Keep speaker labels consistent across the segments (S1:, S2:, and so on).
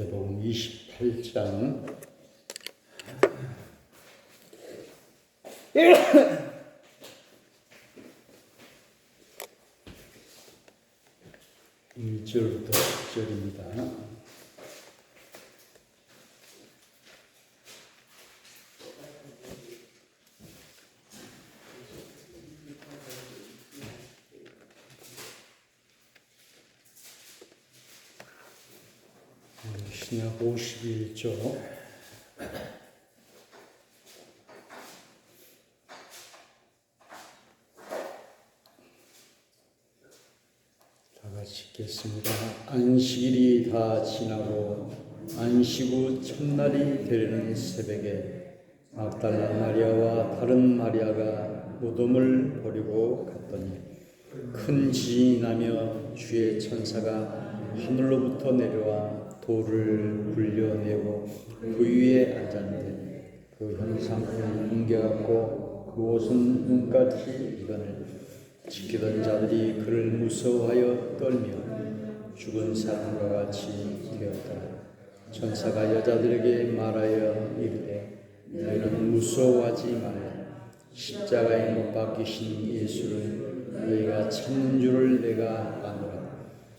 S1: 마태복음 28장 1절부터 10절입니다. 신약 51조 다 같이 읽겠습니다. 안식일이 다 지나고 안식 후 첫날이 되려는 새벽에 막달라 마리아와 다른 마리아가 무덤을 버리고 갔더니 큰 지진이 나며 주의 천사가 하늘로부터 내려와 돌을 굴려내고 그 위에 앉았는데 그 형상을 옮겨갖고 그 옷은 눈같이 익었을 지키던 자들이 그를 무서워하여 떨며 죽은 사람과 같이 되었더라. 천사가 여자들에게 말하여 이르되 너희는 무서워하지 말라. 십자가에 못 박히신 예수를 너희가 찾는 줄을 내가 아노라.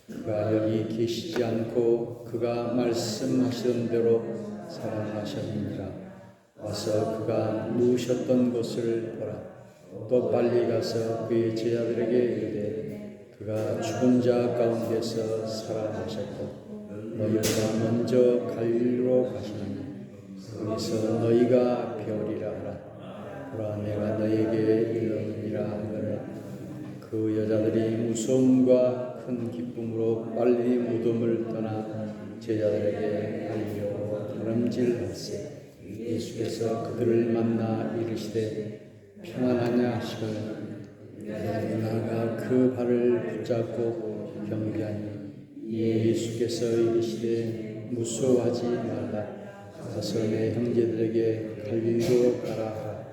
S1: 그가 여기 계시지 않고 그가 말씀하시던 대로 살아나셨느니라. 와서 그가 누우셨던 곳을 보라. 또 빨리 가서 그의 제자들에게 이르되 그가 죽은 자 가운데서 살아나셨고 너희가 먼저 갈리로 가시나니 거기서 너희가 배우리라 하라. 보라 내가 너희에게 이르느니라 하거늘 그 여자들이 무서움과 큰 기쁨으로 빨리 무덤을 떠나 제자들에게 알리려 다름질할세. 예수께서 그들을 만나 이르시되 평안하냐 하시거늘 나가 그 발을 붙잡고 경계하니 예수께서 이르시되 무서워하지 말라. 가서 내 형제들에게 갈릴리로 가라 하라.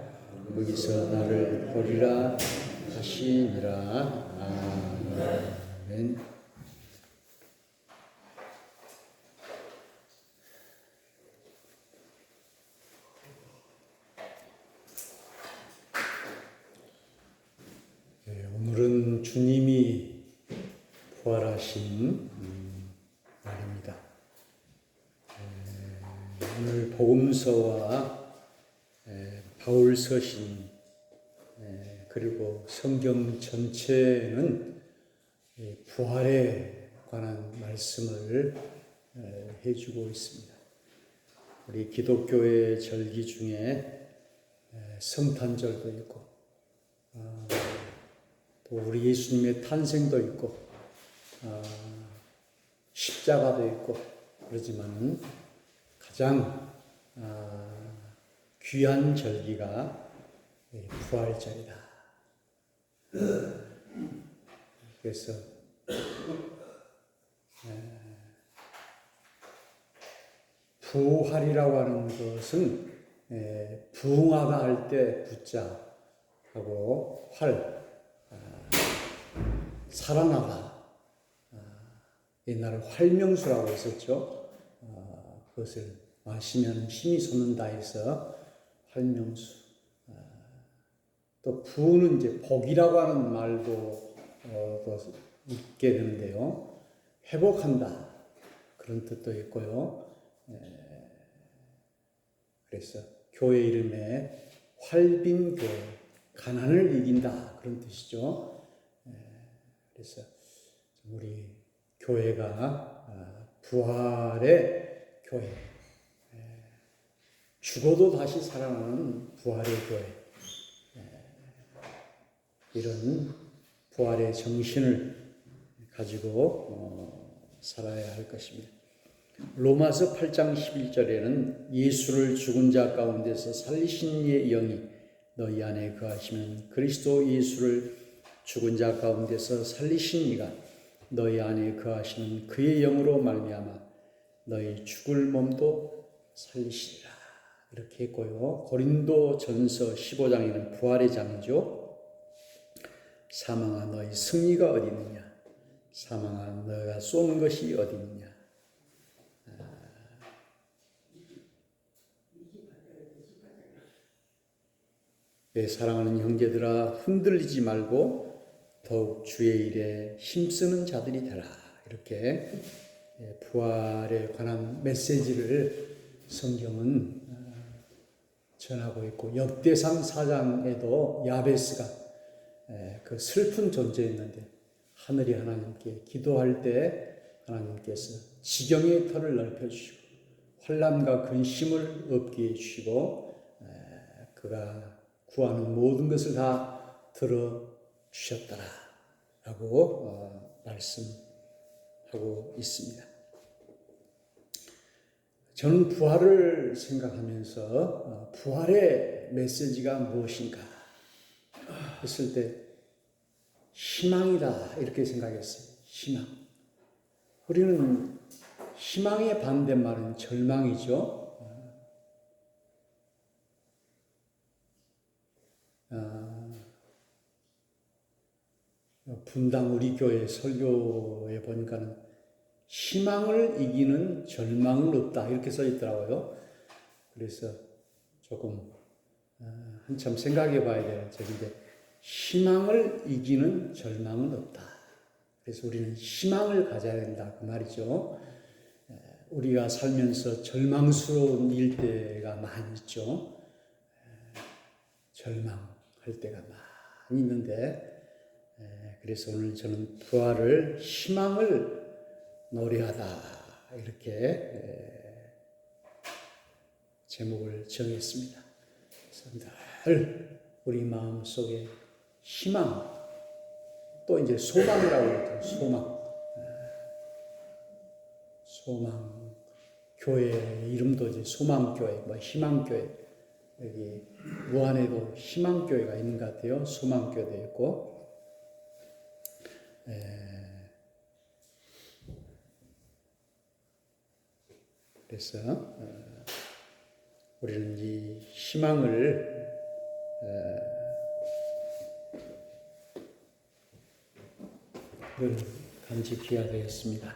S1: 거기서 나를 보리라 하시니라. 아멘. 오늘은 주님이 부활하신 날입니다. 오늘 복음서와 바울 서신 그리고 성경 전체는 부활에 관한 말씀을 해주고 있습니다. 우리 기독교의 절기 중에 성탄절도 있고 또 우리 예수님의 탄생도 있고 십자가도 있고 그러지만 가장 귀한 절기가 부활절이다. 그래서 부활이라고 하는 것은 부흥하다 할 때 부자 하고 활 살아나다 옛날에 활명수라고 했었죠. 그것을 마시면 힘이 솟는다 해서 활명수. 또 부는 이제 복이라고 하는 말도 있게 되는데요. 회복한다 그런 뜻도 있고요. 그래서 교회 이름에 활빈교회, 가난을 이긴다 그런 뜻이죠. 그래서 우리 교회가 부활의 교회, 죽어도 다시 살아나는 부활의 교회, 이런 부활의 정신을 가지고 살아야 할 것입니다. 로마서 8장 11절에는 예수를 죽은 자 가운데서 살리신 이의 영이 너희 안에 거하시면 그리스도 예수를 죽은 자 가운데서 살리신 이가 너희 안에 거하시는 그의 영으로 말미암아 너희 죽을 몸도 살리시리라. 이렇게 했고요. 고린도전서 15장에는 부활의 장이죠. 사망아 너희 승리가 어디 있느냐? 사망아 너가 쏜 것이 어디 있느냐? 내 사랑하는 형제들아, 흔들리지 말고 더욱 주의 일에 힘쓰는 자들이 되라. 이렇게 부활에 관한 메시지를 성경은 전하고 있고, 역대상 4장에도 야베스가 그 슬픈 존재였는데 하늘이 하나님께 기도할 때 하나님께서 지경의 터를 넓혀주시고 환난과 근심을 없게 해주시고 그가 구하는 모든 것을 다 들어주셨더라 라고 말씀하고 있습니다. 저는 부활을 생각하면서 부활의 메시지가 무엇인가 했을 때 희망이다 이렇게 생각했어요. 희망. 우리는 희망의 반대말은 절망이죠. 분당 우리 교회 설교에 보니까는 희망을 이기는 절망은 없다 이렇게 써 있더라고요. 그래서 조금 한참 생각해 봐야 될 적인데, 희망을 이기는 절망은 없다. 그래서 우리는 희망을 가져야 된다 그 말이죠. 우리가 살면서 절망스러운 일대가 많이 있죠. 절망할 때가 많이 있는데, 그래서 오늘 저는 부활을 희망을 노래하다 이렇게 제목을 정했습니다. 그래서 늘 우리 마음속에 희망, 또 이제 소망이라고 그러죠. 소망. 교회 이름도 이제 소망교회, 희망교회. 여기 무안에도 희망교회가 있는 것 같아요. 소망교회도 있고. 그래서 우리는 이 희망을 늘 간직해야 되겠습니다.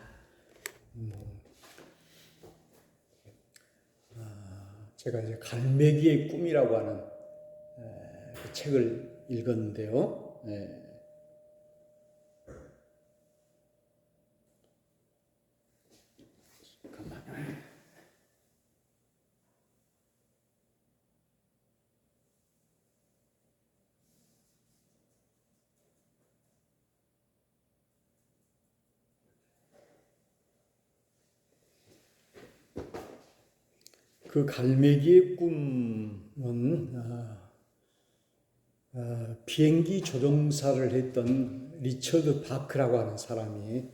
S1: 제가 이제 갈매기의 꿈이라고 하는 그 책을 읽었는데요. 그 갈매기의 꿈은 비행기 조종사를 했던 리처드 바크라고 하는 사람이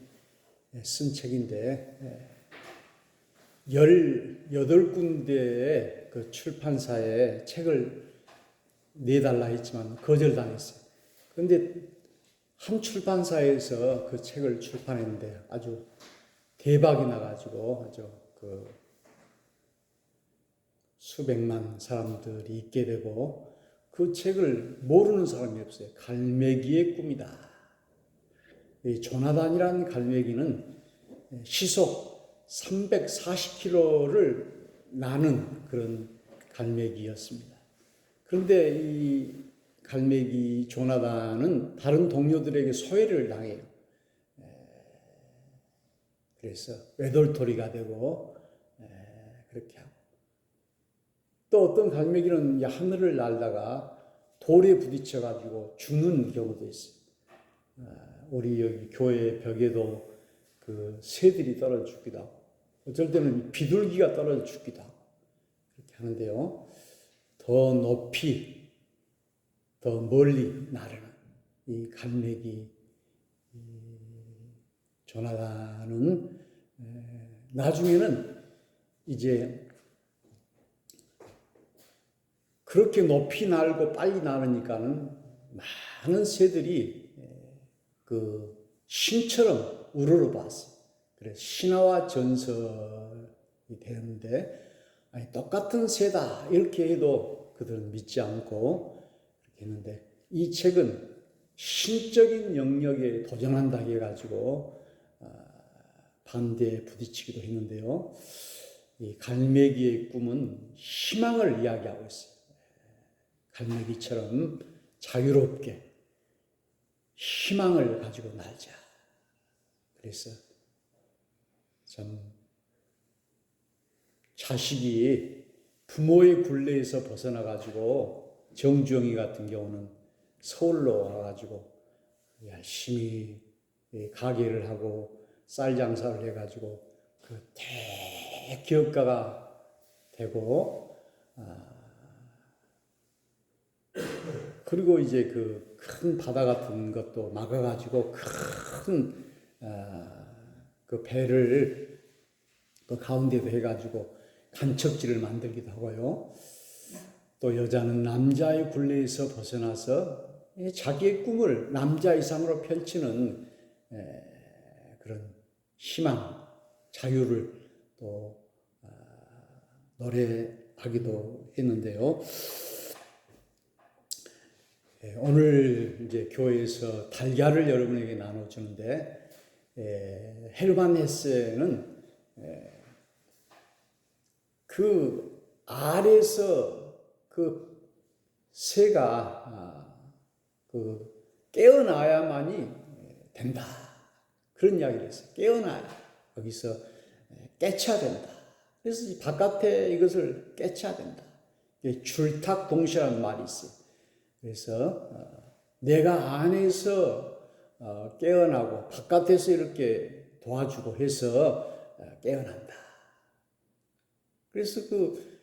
S1: 쓴 책인데 18군데의 그 출판사에 책을 내달라 했지만 거절당했어요. 그런데 한 출판사에서 그 책을 출판했는데 아주 대박이 나가지고 아주 그 수백만 사람들이 읽게 되고, 그 책을 모르는 사람이 없어요. 갈매기의 꿈이다. 이 조나단이라는 갈매기는 시속 340km를 나는 그런 갈매기였습니다. 그런데 이 갈매기 조나단은 다른 동료들에게 소외를 당해요. 그래서 외돌토리가 되고 그렇게 하고, 또 어떤 갈매기는 하늘을 날다가 돌에 부딪혀가지고 죽는 경우도 있어요. 우리 여기 교회 벽에도 그 새들이 떨어져 죽기도 하고, 어쩔 때는 비둘기가 떨어져 죽기도 하고, 그렇게 하는데요. 더 높이, 더 멀리 나르는 이 갈매기 조나단은 나중에는 이제 그렇게 높이 날고 빨리 나르니까는 많은 새들이 그 신처럼 우러러봤어요. 그래서 신화와 전설이 되는데, 아니 똑같은 새다 이렇게 해도 그들은 믿지 않고 그렇게 했는데, 이 책은 신적인 영역에 도전한다 해가지고 반대에 부딪히기도 했는데요. 이 갈매기의 꿈은 희망을 이야기하고 있어요. 갈매기처럼 자유롭게 희망을 가지고 날자. 그래서 참 자식이 부모의 굴레에서 벗어나 가지고 정주영이 같은 경우는 서울로 와가지고 열심히 가게를 하고 쌀 장사를 해가지고 그 대기업가가 되고, 그리고 이제 그 큰 바다 같은 것도 막아가지고 큰 그 배를 그 가운데도 해가지고 간척지를 만들기도 하고요. 또 여자는 남자의 굴레에서 벗어나서 자기의 꿈을 남자 이상으로 펼치는 그런 희망, 자유를 또 노래하기도 했는데요. 오늘 이제 교회에서 달걀을 여러분에게 나눠주는데, 헤르만 헤세는 그 알에서 그 새가 그 깨어나야만이 된다, 그런 이야기를 했어요. 깨어나야, 여기서 깨쳐야 된다. 그래서 바깥에 이것을 깨쳐야 된다. 줄탁동시라는 말이 있어요. 그래서 내가 안에서 깨어나고 바깥에서 이렇게 도와주고 해서 깨어난다. 그래서 그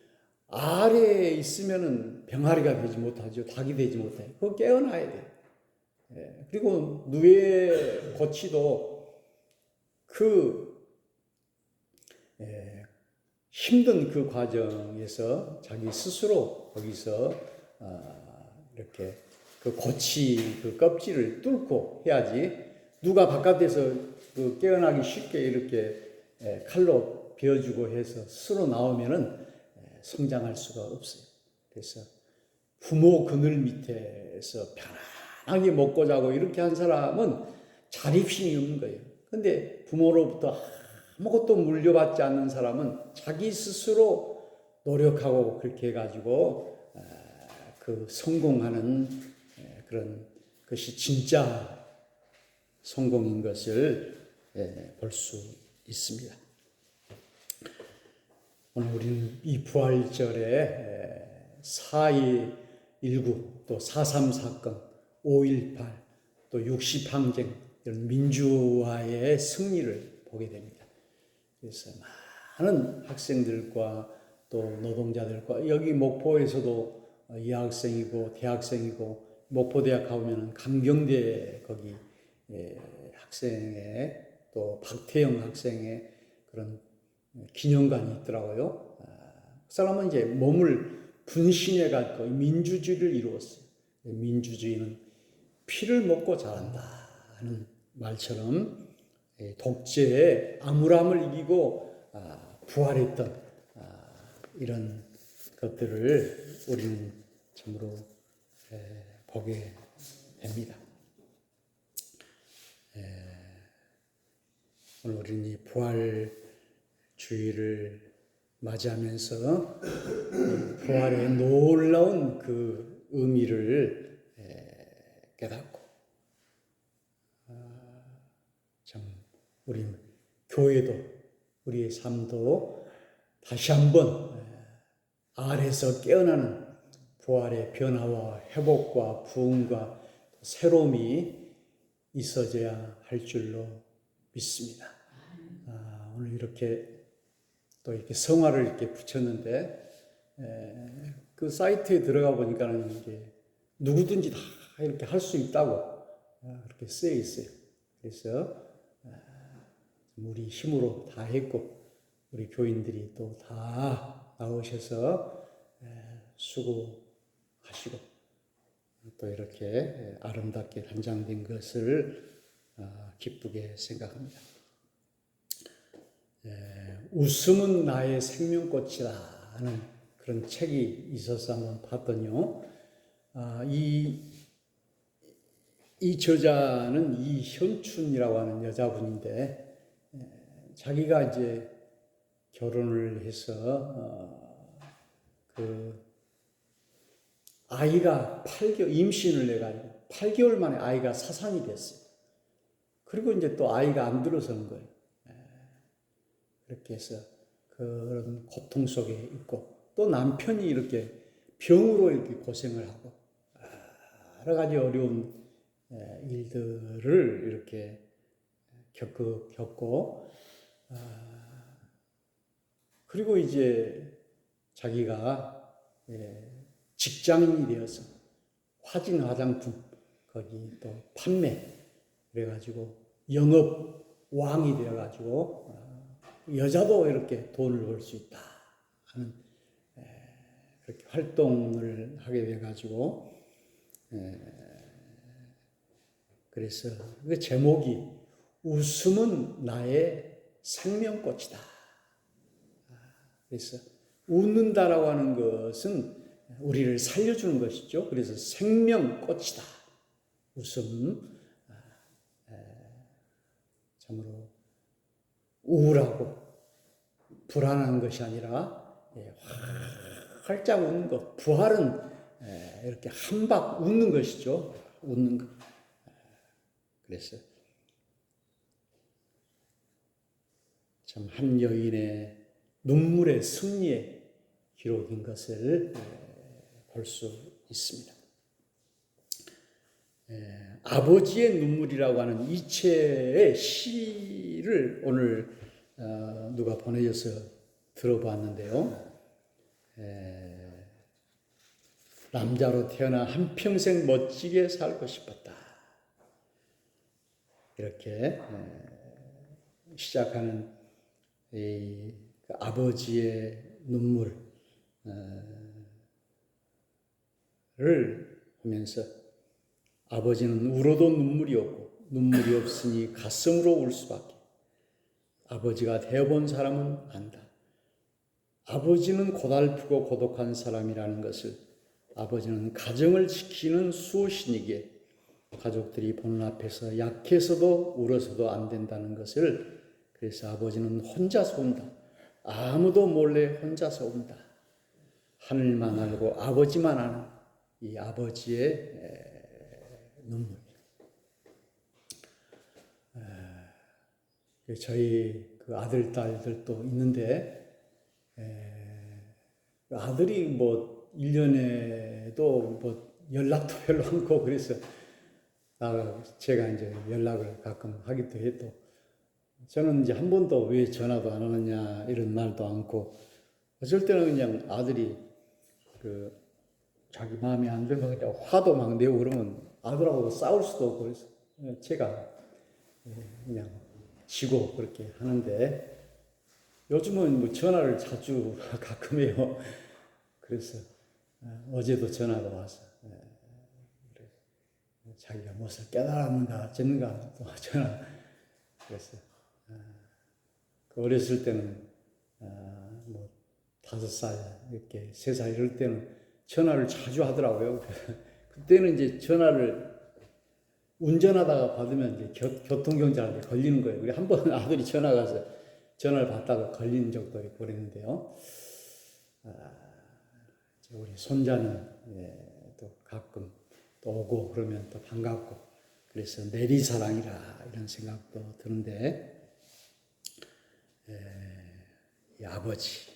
S1: 알에 있으면은 병아리가 되지 못하죠. 닭이 되지 못해요. 그거 깨어나야 돼요. 그리고 누에 거치도 그 힘든 그 과정에서 자기 스스로 거기서 이렇게 그 거치 그 껍질을 뚫고 해야지, 누가 바깥에서 그 깨어나기 쉽게 이렇게 칼로 베어주고 해서 스스로 나오면은 성장할 수가 없어요. 그래서 부모 그늘 밑에서 편안하게 먹고 자고 이렇게 한 사람은 자립심이 없는 거예요. 근데 부모로부터 아무것도 물려받지 않는 사람은 자기 스스로 노력하고 그렇게 해가지고 그 성공하는 그런 것이 진짜 성공인 것을 볼 수 있습니다. 오늘 우리는 이 부활절에 4.19, 또 4.3 사건, 5.18, 또 60 항쟁, 이런 민주화의 승리를 보게 됩니다. 그래서 많은 학생들과 또 노동자들과, 여기 목포에서도 여학생이고 대학생이고, 목포대학 가보면 감경대 거기 학생의, 또 박태영 학생의 그런 기념관이 있더라고요. 그 사람은 이제 몸을 분신해 갖고 민주주의를 이루었어요. 민주주의는 피를 먹고 자란다 하는 말처럼 독재의 암울함을 이기고 부활했던 이런 것들을 우리는 참으로 보게 됩니다. 오늘 우리는 이 부활 주의를 맞이하면서 부활의 놀라운 그 의미를 깨닫고, 참 우리 교회도, 우리의 삶도 다시 한번 알에서 깨어나는 부활의 변화와 회복과 부흥과 새로움이 있어져야 할 줄로 믿습니다. 오늘 이렇게 또 이렇게 성화를 이렇게 붙였는데, 그 사이트에 들어가 보니까는 이제 누구든지 다 이렇게 할 수 있다고 그렇게 쓰여 있어요. 그래서 우리 힘으로 다 했고, 우리 교인들이 또 다 나오셔서 수고하시고 또 이렇게 아름답게 단장된 것을 기쁘게 생각합니다. 웃음은 나의 생명꽃이라 하는 그런 책이 있어서 한번 봤더니요, 이 저자는 이현춘이라고 하는 여자분인데, 자기가 이제 결혼을 해서 그 아이가 8개월, 임신을 해가지고 8개월 만에 아이가 사산이 됐어요. 그리고 이제 또 아이가 안 들어서는 거예요. 그렇게 해서 그런 고통 속에 있고, 또 남편이 이렇게 병으로 이렇게 고생을 하고, 여러 가지 어려운 일들을 이렇게 겪고, 그리고 이제 자기가 직장인이 되어서 화진 화장품 거기 또 판매 그래가지고 영업 왕이 되어가지고 여자도 이렇게 돈을 벌 수 있다 하는 그렇게 활동을 하게 돼가지고 그래서 그 제목이 웃음은 나의 생명꽃이다. 그래서 웃는다라고 하는 것은 우리를 살려주는 것이죠. 그래서 생명꽃이다. 웃음. 참으로 우울하고 불안한 것이 아니라 활짝 웃는 것. 부활은 이렇게 한박 웃는 것이죠. 웃는 것. 그래서 참 한 여인의 눈물의 승리의 기록인 것을 볼 수 있습니다. 아버지의 눈물이라고 하는 이채의 시를 오늘 누가 보내줘서 들어봤는데요. 남자로 태어나 한평생 멋지게 살고 싶었다. 이렇게 시작하는 이 아버지의 눈물을 보면서 아버지는 울어도 눈물이 없고 눈물이 없으니 가슴으로 울 수밖에. 아버지가 되어본 사람은 안다. 아버지는 고달프고 고독한 사람이라는 것을 아버지는 가정을 지키는 수호신이기에 가족들이 보는 앞에서 약해서도 울어서도 안 된다는 것을 그래서 아버지는 혼자서 운다. 아무도 몰래 혼자서 운다. 하늘만 알고 아버지만 아는 이 아버지의 눈물. 저희 그 아들, 딸들도 있는데, 아들이 뭐 1년에도 뭐 연락도 별로 않고 그래서 제가 이제 연락을 가끔 하기도 해도 저는 이제 한 번도 왜 전화도 안 하느냐 이런 말도 않고 어쩔 때는 그냥 아들이 그 자기 마음이 안 들면 그냥 화도 막 내고 그러면 아들하고 싸울 수도 없고 그래서 제가 그냥 지고 그렇게 하는데 요즘은 뭐 전화를 자주 가끔 해요. 그래서 어제도 전화가 와서 자기가 무엇을 깨달았는가 어쨌는가 또 전화. 그래서 어렸을 때는 뭐 5살 이렇게 3살 이럴 때는 전화를 자주 하더라고요. 그때는 이제 전화를 운전하다가 받으면 이제 교통경찰한테 걸리는 거예요. 그래 한 번 아들이 전화가 와서 전화를 받다가 걸린 적도 있고 그랬는데요. 우리 손자는 또 가끔 또 오고 그러면 또 반갑고 그래서 내리사랑이라 이런 생각도 드는데 이 아버지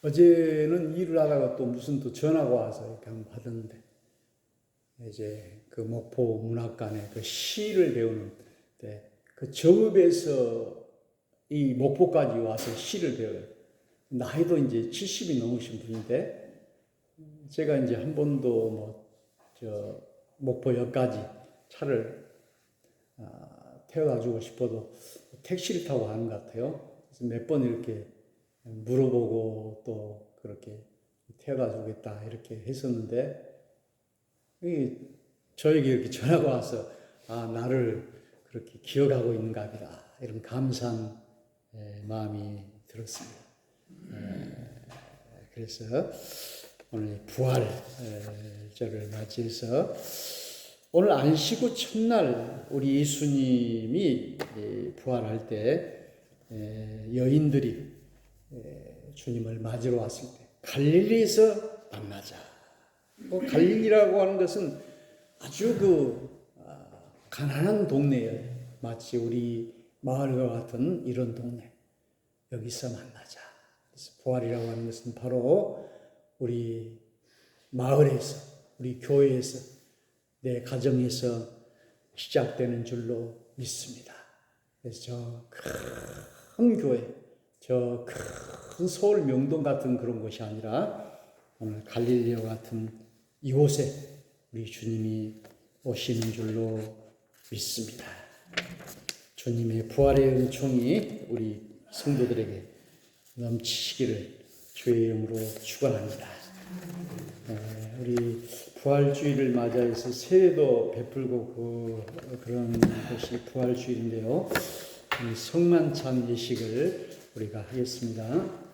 S1: 어제는 일을 하다가 또 무슨 또 전화가 와서 이렇게 한번 받았는데 이제 그 목포 문학관에 그 시를 배우는데 그 정읍에서 이 목포까지 와서 시를 배워요. 나이도 이제 70이 넘으신 분인데 제가 이제 한 번도 뭐 목포역까지 차를 태워다 주고 싶어도 택시를 타고 가는 것 같아요. 그래서 몇 번 이렇게 물어보고 또 그렇게 태워다 주겠다 이렇게 했었는데 저에게 이렇게 전화가 와서 나를 그렇게 기억하고 있는가 보다 이런 감사한 마음이 들었습니다. 그래서 오늘 부활절을 맞이해서 오늘 안식구 첫날 우리 예수님이 부활할 때 여인들이 주님을 맞으러 왔을 때 갈릴리에서 만나자 갈릴리라고 하는 것은 아주 가난한 동네예요. 마치 우리 마을과 같은 이런 동네. 여기서 만나자. 그래서 부활이라고 하는 것은 바로 우리 마을에서, 우리 교회에서, 내 가정에서 시작되는 줄로 믿습니다. 그래서 저 큰 교회, 저 큰 서울 명동 같은 그런 곳이 아니라 오늘 갈릴리와 같은 이곳에 우리 주님이 오시는 줄로 믿습니다. 주님의 부활의 은총이 우리 성도들에게 넘치기를 주의 이름으로 축원합니다. 우리 부활주의를 맞이해서 세례도 베풀고 그런 것이 부활주의인데요. 성만찬 예식을 우리가 하겠습니다.